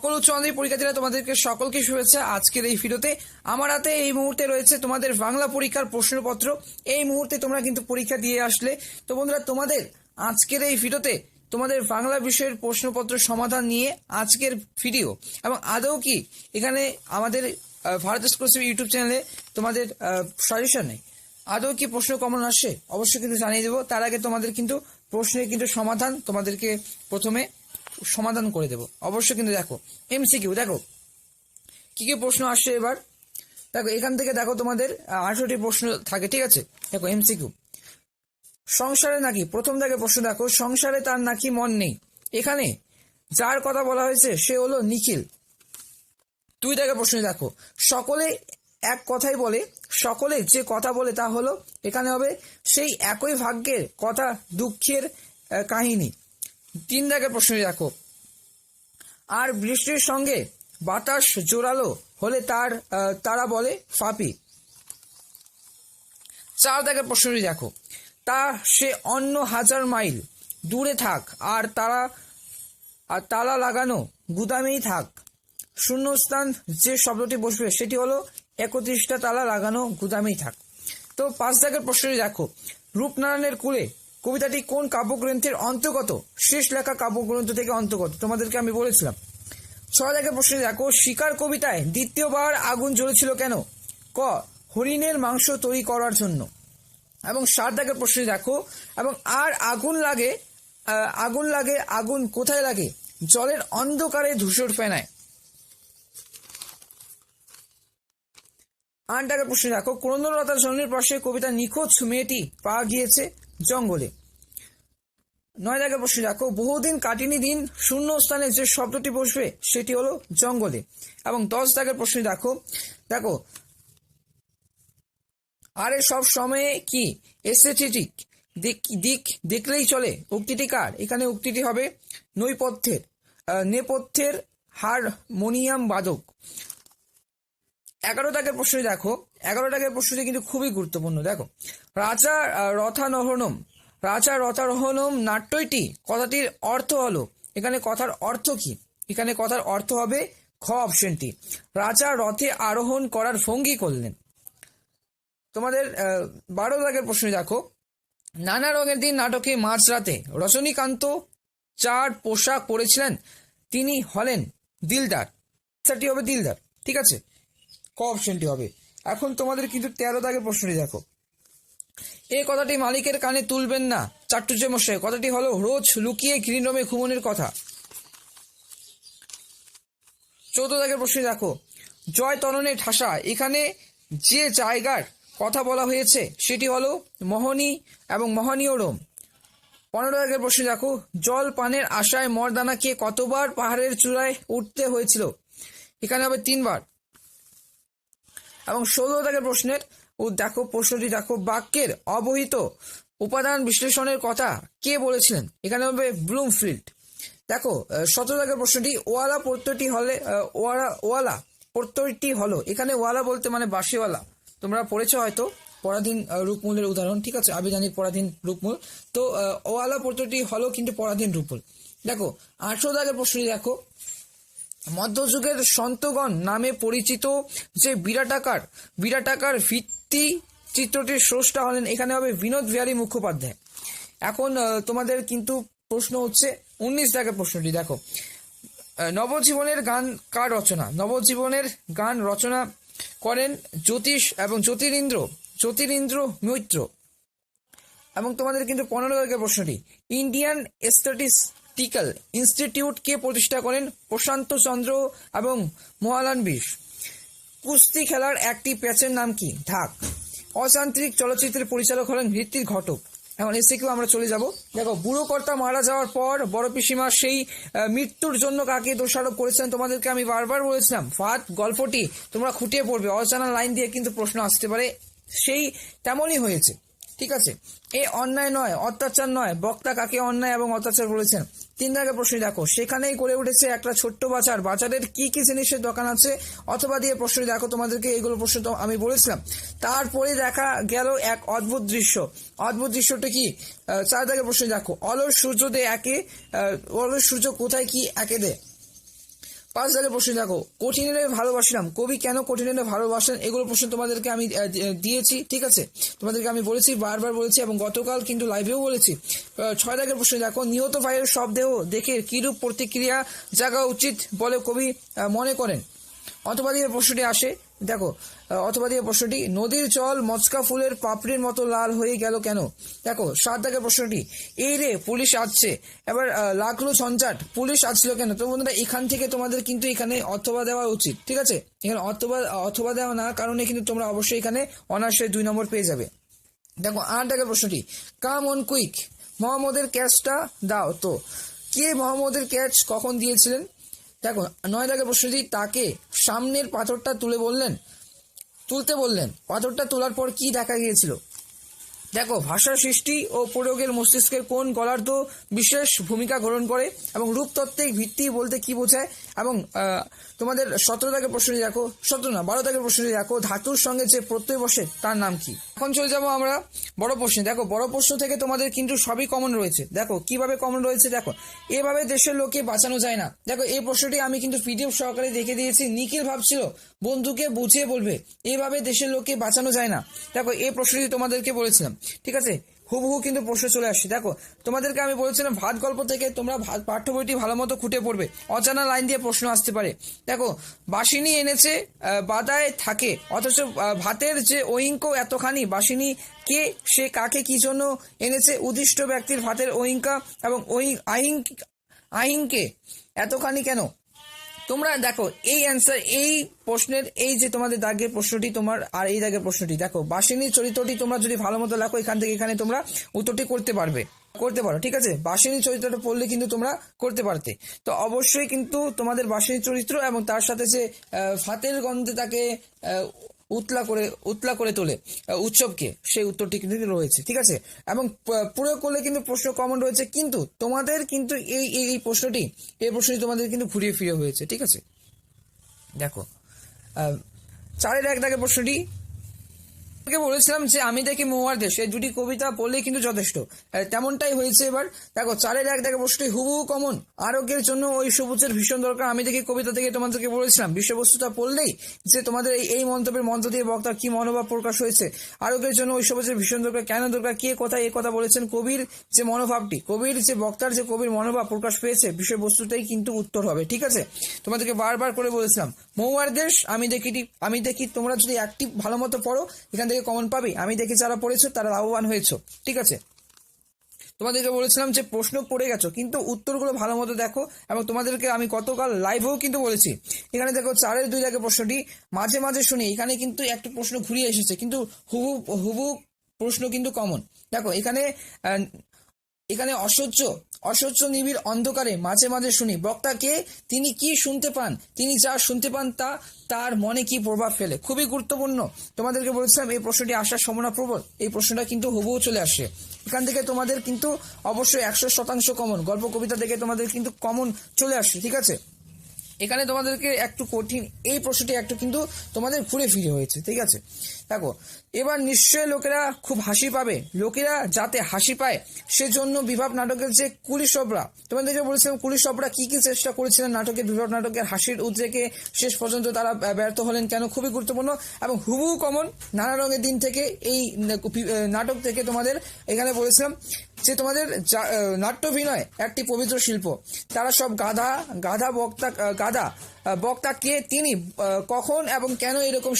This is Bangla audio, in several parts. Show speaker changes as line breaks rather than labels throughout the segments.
সকল উচ্চ মাধ্যমিক পরীক্ষার্থীরা তোমাদেরকে সকলকে শুভেচ্ছা। আজকের এই ভিডিওতে আমার হাতে এই মুহূর্তে রয়েছে তোমাদের বাংলা পরীক্ষার প্রশ্নপত্র। এই মুহূর্তে তোমরা কিন্তু পরীক্ষা দিয়ে আসলে। তো বন্ধুরা, তোমাদের আজকের এই ভিডিওতে তোমাদের বাংলা বিষয়ের প্রশ্নপত্র সমাধান নিয়ে আজকের ভিডিও। এবং আদৌ কি এখানে আমাদের ভারত এক্সক্লুসিভ ইউটিউব চ্যানেলে তোমাদের সাজেশন নেই, আদৌ কি প্রশ্ন কমন আসে অবশ্যই কিন্তু জানিয়ে দেবো। তার আগে তোমাদের কিন্তু প্রশ্নের কিন্তু সমাধান তোমাদেরকে প্রথমে সমাধান করে দেবো অবশ্যই। কিন্তু দেখো এমসিকিউ, দেখো কি কি প্রশ্ন আসছে এবার। দেখো এখান থেকে দেখো তোমাদের 18টি প্রশ্ন থাকে, ঠিক আছে। দেখো এমসিকিউ, সংসারে নাকি প্রথম থেকে প্রশ্ন দেখো, সংসারে তার নাকি মন নেই। এখানে যার কথা বলা হয়েছে সে হলো নিখিল। 2 থেকে প্রশ্ন দেখো, সকলে এক কথাই বলে, সকলে যে কথা বলে তা হলো, এখানে হবে সেই একই ভাগ্যের কথা দুঃখের কাহিনী। 3 থেকে প্রশ্ন দেখো, আর বৃষ্টির সঙ্গে বাতাস জোরালো হলে তারা বলে ফাপি। 4 থেকে প্রশ্নটি দেখো, তা সে অন্য 1000 মাইল দূরে থাক আর তালা লাগানো গুদামেই থাক। শূন্যস্থান যে শব্দটি বসবে সেটি হলো 31টা তালা লাগানো গুদামেই থাক। তো 5 থেকে প্রশ্নটি দেখো, রূপনারায়ণের কুলে কবিতাটি কোন কাব্যগ্রন্থের অন্তর্গত? শেষ লেখা কাব্যগ্রন্থ থেকে অন্তর্গত, তোমাদেরকে আমি বলেছিলাম। 6 থেকে প্রশ্ন দেখো, শিকার কবিতায় দ্বিতীয়বার আগুন জ্বলেছিল কেন? ক, হরিণের মাংস তৈরি করার জন্য। এবং 7 থেকে প্রশ্ন দেখো, এবং আর আগুন লাগে আগুন কোথায় লাগে? জলের অন্ধকারে ধূসর ফেনায়। 8 থেকে প্রশ্ন দেখো, ক্রন্দনলতা জন্মের পাশে কবিতা নিখোঁজ মেয়েটি পাওয়া গিয়েছে জঙ্গলে। 9 থেকে প্রশ্ন দেখো, বহুদিন কাটিনি দিন শূন্য স্থানে যে শব্দটি বসবে সেটি হলো জঙ্গলে। এবং 10 থেকে প্রশ্ন দেখো, দেখো আরে সব সময়ে কি এস্থেটিক দিক দেখলেই চলে, উক্তিটি কার? এখানে উক্তিটি হবে নেপথ্যের হারমোনিয়াম বাদক। 11 থেকে প্রশ্ন দেখো, 11 থেকে প্রশ্নটি কিন্তু খুবই গুরুত্বপূর্ণ। দেখো, রাজা রথারোহণম নাট্যটি কথাটির অর্থ হলো, এখানে কথার অর্থ কি? এখানে কথার অর্থ হবে খ অপশনটি, রাজা রথে আরোহণ করার ভঙ্গি করলেন। তোমাদের 12 থেকে প্রশ্ন দেখো, নানা রঙের দিন নাটকে মাঝরাতে রজনীকান্ত যার পোশাক পরেছিলেন তিনি হলেন দিলদার। সেটি হবে দিলদার, ঠিক আছে, ক অপশনটি হবে। এখন তোমাদের কিন্তু 13 থেকে প্রশ্নটি দেখো, এই কথাটি মালিকের কানে তুলবেন না চাট্টুজ্যমশাই, কথাটি হলো রোজ লুকিয়ে গ্রিন রুমে ঘুমনের কথা। 14 থেকে প্রশ্ন দেখো, জয় তননে ঠাসা, এখানে যে জায়গার কথা বলা হয়েছে সেটি হলো মোহনী এবং মোহনীয় রোম। 15 থেকে প্রশ্ন দেখো, জল পানের আশায় মর্দানাকে কতবার পাহাড়ের চূড়ায় উঠতে হয়েছিল? এখানে হবে 3 বার। এবং 16 থেকে প্রশ্নের দেখো, প্রশ্নটি দেখো, বাক্যের অবহিত উপাদান বিশ্লেষণের কথা কে বলেছিলেন? এখানে হবে ব্লুমফিল্ড। দেখো 17 থেকে প্রশ্নটি, ওয়ালা প্রত্যয়টি হলো, এখানে ওয়ালা বলতে মানে বাঁশিওয়ালা, তোমরা পড়েছো হয়তো পরাধীন রূপমূলের উদাহরণ, ঠিক আছে, আবিধানিক পরাধীন রূপমূল। তো ওয়ালা প্রত্যয়টি হলো কিন্তু পরাধীন রূপমূল। দেখো 18 থেকে প্রশ্নটি দেখো, মধ্যযুগের সন্তগণ নামে পরিচিত যে বিরাটাকার ভিত্তি চিত্রটির স্রষ্টা হলেন, এখানে হবে বিনোদ বিহারী মুখোপাধ্যায়। এখন তোমাদের কিন্তু প্রশ্ন হচ্ছে 19 থেকে প্রশ্নটি দেখো, নবজীবনের গান কার রচনা? নবজীবনের গান রচনা করেন জ্যোতিরিন্দ্র মৈত্র। এবং তোমাদের কিন্তু 15 থেকে প্রশ্নটি, ইন্ডিয়ান স্ট্যাটিস্টিক্যাল ইনস্টিটিউট কে প্রতিষ্ঠা করেন? প্রশান্ত চন্দ্র এবং মোহালান বিশ। কুস্তি খেলার একটি প্যাচের নাম কি? ঢাক। অযান্ত্রিক চলচ্চিত্রের পরিচালক হলেন হৃত্বিক ঘটক। এখন এসেকেও আমরা চলে যাব। দেখো, বুড়ো কর্তা মারা যাওয়ার পর বড় পিসিমা সেই মৃত্যুর জন্য কাকে দোষারোপ করেছেন? তোমাদেরকে আমি বারবার বলেছিলাম ফাঁদ গল্পটি তোমরা খুঁটিয়ে পড়বে, অজানা লাইন দিয়ে কিন্তু প্রশ্ন আসতে পারে, সেই তেমনই হয়েছে, ঠিক আছে। এ অন্যায় নয়, অত্যাচার নয়, বক্তা কাকে অন্যায় এবং অত্যাচার বলেছেন? 3 থেকে প্রশ্ন দেখো, সেখানেই গড়ে উঠেছে একটা ছোট্ট বাজার, বাজারের কি কি জিনিসের দোকান আছে অথবা দিয়ে প্রশ্ন দেখো, তোমাদেরকে এইগুলো প্রশ্ন তো আমি বলেছিলাম। তারপরে দেখা গেল এক অদ্ভুত দৃশ্যটা কি? 4 থেকে প্রশ্ন দেখো, অলস সূর্য কোথায় কি একে দেয়? 5 দাগের প্রশ্ন দেখো, কঠিনেরে ভালোবাসলাম, কবি কেন কঠিনেরে ভালোবাসেন, এগুলো প্রশ্ন তোমাদেরকে আমি দিয়েছি, ঠিক আছে, তোমাদেরকে আমি বলেছি, বারবার বলেছি এবং গতকাল কিন্তু লাইভেও বলেছি। 6 দাগের প্রশ্ন দেখো, নিহত ভাইয়ের শবদেহ দেখে কিরূপ প্রতিক্রিয়া জাগা উচিত বলে কবি মনে করেন। অথবা দিয়ে প্রশ্নটি আসে, দেখো অথবা দিয়ে প্রশ্নটি, নদীর জল মচকা ফুলের পাপড়ির মতো লাল হয়ে গেল কেন। দেখো 7 দাগের প্রশ্নটি, এই রে পুলিশ আসছে, এবার লাগলো ঝঞ্ঝাট, পুলিশ আসছিল কেন। তো বন্ধুরা এখান থেকে তোমাদের কিন্তু এখানে অথবা দেওয়া উচিত, ঠিক আছে, এখানে অথবা দেওয়া না কারণে কিন্তু তোমরা অবশ্যই এখানে অনার্সে 2 নম্বর পেয়ে যাবে। দেখো 8 দাগের প্রশ্নটি, কাম অন কুইক, মোহাম্মদের ক্যাচটা দাও তো, কে মোহাম্মদের ক্যাচ কখন দিয়েছিলেন। দেখো 9 দাগের প্রশ্নটি, তাকে সামনের পাথরটা তুলতে বললেন, পাথরটা তোলার পর কি দেখা গিয়েছিল। দেখো ভাষার সৃষ্টি ও প্রয়োগের মস্তিষ্কের কোন গলার্ধ বিশেষ ভূমিকা গ্রহণ করে এবং রূপতত্ত্বিক ভিত্তি বলতে কি বোঝায়। এবং তোমাদের 17 দাগের প্রশ্নটি দেখো, 12 দাগের প্রশ্নটি দেখো, ধাতুর সঙ্গে যে প্রত্যয় বসে তার নাম কি। এখন চলে যাবো আমরা বড় প্রশ্নে। দেখো বড় প্রশ্ন থেকে তোমাদের কিন্তু সবই কমন রয়েছে। দেখো কিভাবে কমন রয়েছে, দেখো এভাবে দেশের লোককে বাঁচানো যায় না। দেখো এই প্রশ্নটি আমি কিন্তু পিডিএফ সহকারে দেখে দিয়েছি। নিখিল ভাবছিল বন্ধুকে বুঝিয়ে বলবে, এভাবে দেশের লোককে বাঁচানো যায় না। দেখো এই প্রশ্নটি তোমাদেরকে বলেছিলাম, ঠিক আছে, হুবহু কিন্তু প্রশ্ন চলে আসছে। দেখো তোমাদেরকে আমি বলেছিলাম ভাত গল্প থেকে তোমরা পাঠ্য বইটি ভালো মতো খুঁটে পড়বে, অজানা লাইন দিয়ে প্রশ্ন আসতে পারে। দেখো বাসিনী এনেছে বাদায় থাকে, অথচ ভাতের যে ঐঙ্ক এতখানি, বাসিনী কে, সে কাকে কি জন্য এনেছে, উদ্দিষ্ট ব্যক্তির ভাতের ঐঙ্কা এবং আহিংকে এতখানি কেন। তোমরা দেখো এই অ্যান্সার, এই প্রশ্নের এই যে তোমাদের দাগের প্রশ্নটি তোমার আর এই দাগের প্রশ্নটি, দেখো বাসিনীর চরিত্রটি তোমরা যদি ভালো মতো লেখো এখান থেকে এখানে তোমরা উত্তরটি করতে পারো, ঠিক আছে, বাসিনীর চরিত্রটা পড়লে কিন্তু তোমরা করতে পারতে। তো অবশ্যই কিন্তু তোমাদের বাসিনীর চরিত্র এবং তার সাথে যে ভাতের গন্ধে তাকে উতলা করে তোলে উৎসবকে, সেই উত্তরটি কিন্তু রয়েছে, ঠিক আছে, এবং প্রয়োগ করলে কিন্তু প্রশ্ন কমন রয়েছে। কিন্তু তোমাদের কিন্তু এই প্রশ্নটি তোমাদের কিন্তু ঘুরিয়ে ফিরে হয়েছে, ঠিক আছে। দেখো 4-এর 1 দাগের প্রশ্নটি বলেছিলাম যে আমি দেখি মহুয়ার দেশ, এই দুটি কবিতা পড়লেই কিন্তু যথেষ্ট, তেমনটাই হয়েছে। এবার দেখো 4-এর 1 দাগের প্রশ্নটি হুবহু কমন, আরোগ্যের জন্য ওই সবুজের ভীষণ দরকার, আমি দেখি কবিতা থেকে তোমাদেরকে বলেছিলাম বিষয়বস্তুটা পড়লেই যে তোমাদের এই মন্তব্যের মন্ত্র দিয়ে বক্তার কি মনোভাব প্রকাশ হয়েছে, আরোগ্যের জন্য ওই সবুজের ভীষণ দরকার কেন দরকার, কে কোথায় এই কথা বলেছেন, কবির যে মনোভাবটি, কবির যে বক্তার যে কবির মনোভাব প্রকাশ পেয়েছে, বিষয়বস্তুটাই কিন্তু উত্তর হবে, ঠিক আছে। তোমাদেরকে বারবার করে বলেছিলাম মহুয়ার দেশ, আমি দেখি তোমরা যদি একটি ভালো মতো পড়ো এখান থেকে কমন পাবে, আমি দেখি যারা পড়েছো তারা লাভবান হয়েছো, ঠিক আছে। তোমাদেরকে বলেছিলাম যে প্রশ্ন পড়ে গেছো কিন্তু উত্তরগুলো ভালো মতো দেখো, এবং তোমাদেরকে আমি গতকাল লাইভেও কিন্তু বলেছি। এখানে দেখো 4-এর 2 দাগের প্রশ্নটি, মাঝে মাঝে শুনি, এখানে কিন্তু একটা প্রশ্ন ঘুরিয়ে এসেছে কিন্তু হুবহু প্রশ্ন কিন্তু কমন। দেখো এখানে অসহ্য নিবিড় অন্ধকারে মাঝে মাঝে শুনি, বক্তা কে, তিনি কি শুনতে পান, তিনি যা শুনতে পান তা তার মনে কি প্রভাব ফেলে, খুবই গুরুত্বপূর্ণ। তোমাদেরকে বলেছিলাম এই প্রশ্নটি আসার সম্ভাবনা প্রবল, এই প্রশ্নটা কিন্তু হুবহু চলে আসে। এখান থেকে তোমাদের কিন্তু অবশ্যই 100% কমন, গল্প কবিতা থেকে তোমাদের কিন্তু কমন চলে আসে, ঠিক আছে। এখানে তোমাদেরকে একটু কঠিন, এই প্রশ্নটি একটু কিন্তু তোমাদের ঘুরে ফিরে হয়েছে, ঠিক আছে। দেখো এবার নিশ্চয়ই লোকেরা খুব হাসি পাবে, লোকেরা যাতে হাসি পায় সেজন্য বিভাব নাটকের যে কুলিশবরা, তোমাদেরকে বলেছিলাম কুলিশবরা কি কি চেষ্টা করেছিলেন নাটকের, বিভাব নাটকের হাসির উদ্রেকে শেষ পর্যন্ত তারা ব্যর্থ হলেন কেন, খুবই গুরুত্বপূর্ণ এবং হুবহু কমন। নানা রঙের দিন থেকে এই নাটক থেকে তোমাদের এখানে বলেছিলাম যে তোমাদের নাট্যাভিনয় একটি পবিত্র শিল্প, তারা সব গাধা বক্তা কে, তিনি কখন এবং কেন এরকম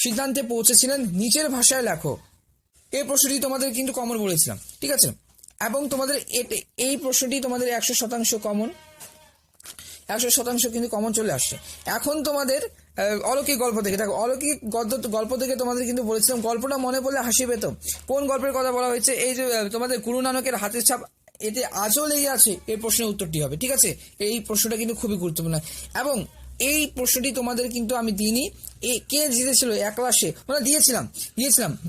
সিদ্ধান্তে পৌঁছেছিলেন, নিচের ভাষায় লেখো। এই প্রশ্নটি তোমাদের কিন্তু কমন বলেছিলাম, ঠিক আছে, এবং তোমাদের এই প্রশ্নটি তোমাদের 100% কমন, 100% কিন্তু কমন চলে আসছে। এখন তোমাদের অলৌকিক গল্প থেকে, দেখো অলৌকিক গল্প থেকে তোমাদের কিন্তু বলেছিলাম গল্পটা মনে পড়লে হাসি পেত। কোন গল্পের কথা বলা হয়েছে, এই যে তোমাদের গুরু নানকের হাতের ছাপ এতে আজও লেগে আছে, এই প্রশ্নের উত্তরটি হবে, ঠিক আছে। এই প্রশ্নটা কিন্তু খুবই গুরুত্বপূর্ণ এবং এই প্রশ্নটি তোমাদের কিন্তু আমি দিইনি, কে জিতেছিল একলা, সে মানে দিয়েছিলাম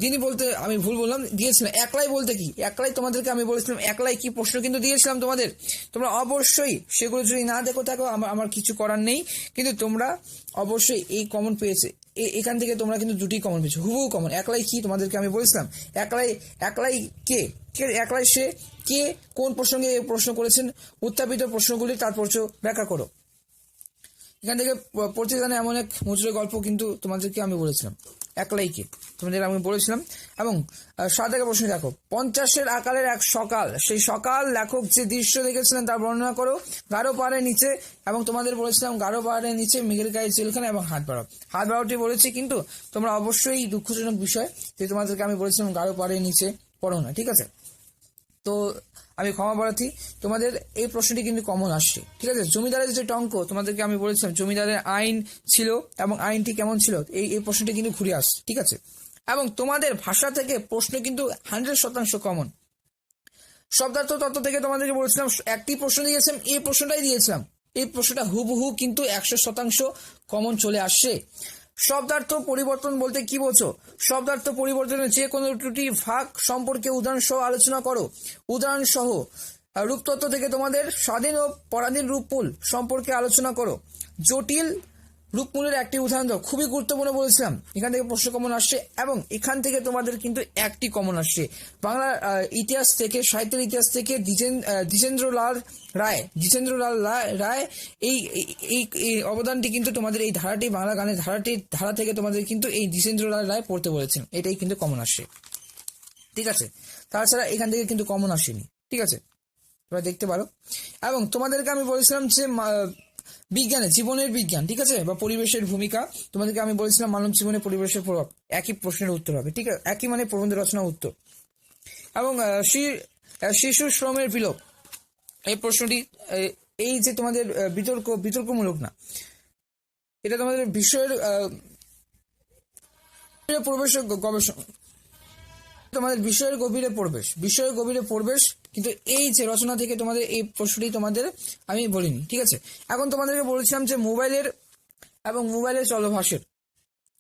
যিনি বলতে আমি ভুল বললাম, দিয়েছিলাম একলাই বলতে কি, একলাই তোমাদেরকে আমি বলেছিলাম একলাই কি প্রশ্ন কিন্তু দিয়েছিলাম তোমাদের। তোমরা অবশ্যই সেগুলো যদি না দেখো থাকো আমার কিছু করার নেই, কিন্তু তোমরা অবশ্যই এই কমন পেয়েছে, এখান থেকে তোমরা কিন্তু দুটি কমন পেয়েছো, হুবহু কমন। একলাই কি তোমাদেরকে আমি বলেছিলাম, একলাই কে, একলাই সে, কে কোন প্রসঙ্গে প্রশ্ন করেছেন, উত্থাপিত প্রশ্নগুলি তাৎপর্য ব্যাখ্যা করো। এখান থেকে পড়তে জানে এমন এক মুচড়ে গল্প কিন্তু তোমাদেরকে আমি বলেছিলাম, একলাইকে তোমাদের আমি বলেছিলাম। এবং 7 থেকে প্রশ্ন দেখো, 50-এর আকারের এক সকাল, সেই সকাল লেখক যে দৃশ্য দেখেছিলেন তার বর্ণনা করো। গাঢ় পাহাড়ের নিচে, এবং তোমাদের বলেছিলাম গাঢ় পাহাড়ের নিচে মেঘের গায়ে জেলখানা এবং হাত বাড়াও। হাত বাড়াওটি বলেছি, কিন্তু তোমরা অবশ্যই দুঃখজনক বিষয় যে তোমাদেরকে আমি বলেছিলাম গাঢ় পাহাড়ের নিচে পড়ো না, ঠিক আছে। তো আমি ক্ষমা প্রার্থী, তোমাদের এই প্রশ্নটি কিন্তু কমন আসছে, ঠিক আছে। জমিদারের যে টঙ্ক, তোমাদেরকে আমি বলেছিলাম জমিদারের আইন ছিল এবং আইনটি কেমন ছিল, এই প্রশ্নটি কিন্তু ঘুরে আসছে, ঠিক আছে। এবং তোমাদের ভাষা থেকে প্রশ্ন কিন্তু 100% কমন। শব্দার্থ তত্ত্ব থেকে তোমাদেরকে বলেছিলাম একটি প্রশ্ন দিয়েছিলাম, এই প্রশ্নটাই দিয়েছিলাম, এই প্রশ্নটা হুবহু কিন্তু 100% কমন চলে আসছে। শব্দার্থ পরিবর্তন বলতে কি বলছো? শব্দার্থ পরিবর্তনের যে কোনো দুটি ভাগ সম্পর্কে উদাহরণ সহ আলোচনা করো। উদাহরণ সহ রূপতত্ত্ব থেকে তোমাদের স্বাধীন ও পরাধীন রূপমূল সম্পর্কে আলোচনা করো। জটিল রূপমূলের একটি উদাহরণ দাও। খুবই গুরুত্বপূর্ণ বলেছিলাম, এখান থেকে প্রশ্ন কমন আসছে এবং এখান থেকে তোমাদের কিন্তু একটি কমন আসছে। বাংলার ইতিহাস থেকে, সাহিত্যের ইতিহাস থেকে দ্বিজেন্দ্রলাল রায় এই অবদানটি কিন্তু তোমাদের এই ধারাটি, বাংলা গানের ধারা থেকে তোমাদের কিন্তু এই দ্বিজেন্দ্রলাল রায় পড়তে বলেছেন, এটাই কিন্তু কমন আসছে, ঠিক আছে। তাছাড়া এখান থেকে কিন্তু কমন আসেনি, ঠিক আছে, তোমরা দেখতে পারো। এবং তোমাদেরকে আমি বলেছিলাম যে বিজ্ঞানে জীবনের বিজ্ঞান, ঠিক আছে, বা পরিবেশের ভূমিকা, তোমাদেরকে আমি বলেছিলাম মানব জীবনে পরিবেশের প্রভাব, একই প্রশ্নের উত্তর হবে, ঠিক আছে, একই মানে প্রবন্ধ রচনা উত্তর। এবং শিশু শ্রমের বিলোপ, এই প্রশ্নটি এই যে তোমাদের বিতর্কমূলক না, এটা তোমাদের বিষয়ের প্রবেশ গবেষণা, তোমাদের বিষয়ের গভীরে প্রবেশ, কিন্তু এই যে রচনা থেকে তোমাদের এই প্রশ্নটি তোমাদের আমি বলিনি, ঠিক আছে। এখন তোমাদেরকে বলেছিলাম যে মোবাইলের চলভাষের,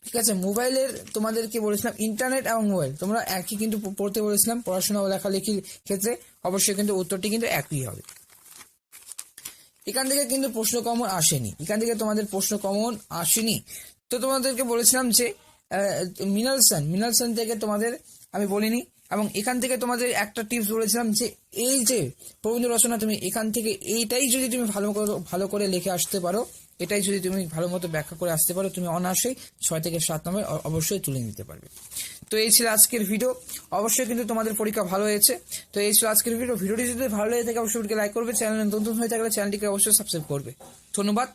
ঠিক আছে, মোবাইলের তোমাদেরকে বলেছিলাম ইন্টারনেট এবং মোবাইল, তোমরা একই কিন্তু পড়তে বলেছিলাম। পড়াশোনা ও লেখালেখির ক্ষেত্রে অবশ্যই কিন্তু উত্তরটি কিন্তু একই হবে। এখান থেকে কিন্তু প্রশ্ন কমন আসেনি। তো তোমাদেরকে বলেছিলাম যে মিনালসন থেকে তোমাদের আমি বলিনি। এবং এখান থেকে তোমাদের একটা টিপস বলেছিলাম যে এই যে প্রবন্ধ রচনা, তুমি এখান থেকে এইটাই যদি তুমি ভালো করে লিখে আসতে পারো, এটাই যদি তুমি ভালো মতো ব্যাখ্যা করে আসতে পারো, তুমি অনায়াসেই 6 থেকে 7 নম্বর অবশ্যই তুলে নিতে পারবে। তো এই ছিল আজকের ভিডিও, অবশ্যই কিন্তু তোমাদের পরীক্ষা ভালো হয়েছে। তো এই ছিল আজকের ভিডিওটি যদি ভালো লেগে থাকে অবশ্যই লাইক করবে, চ্যানেল নতুন হয়ে থাকলে চ্যানেলটিকে অবশ্যই সাবস্ক্রাইব করবে। ধন্যবাদ।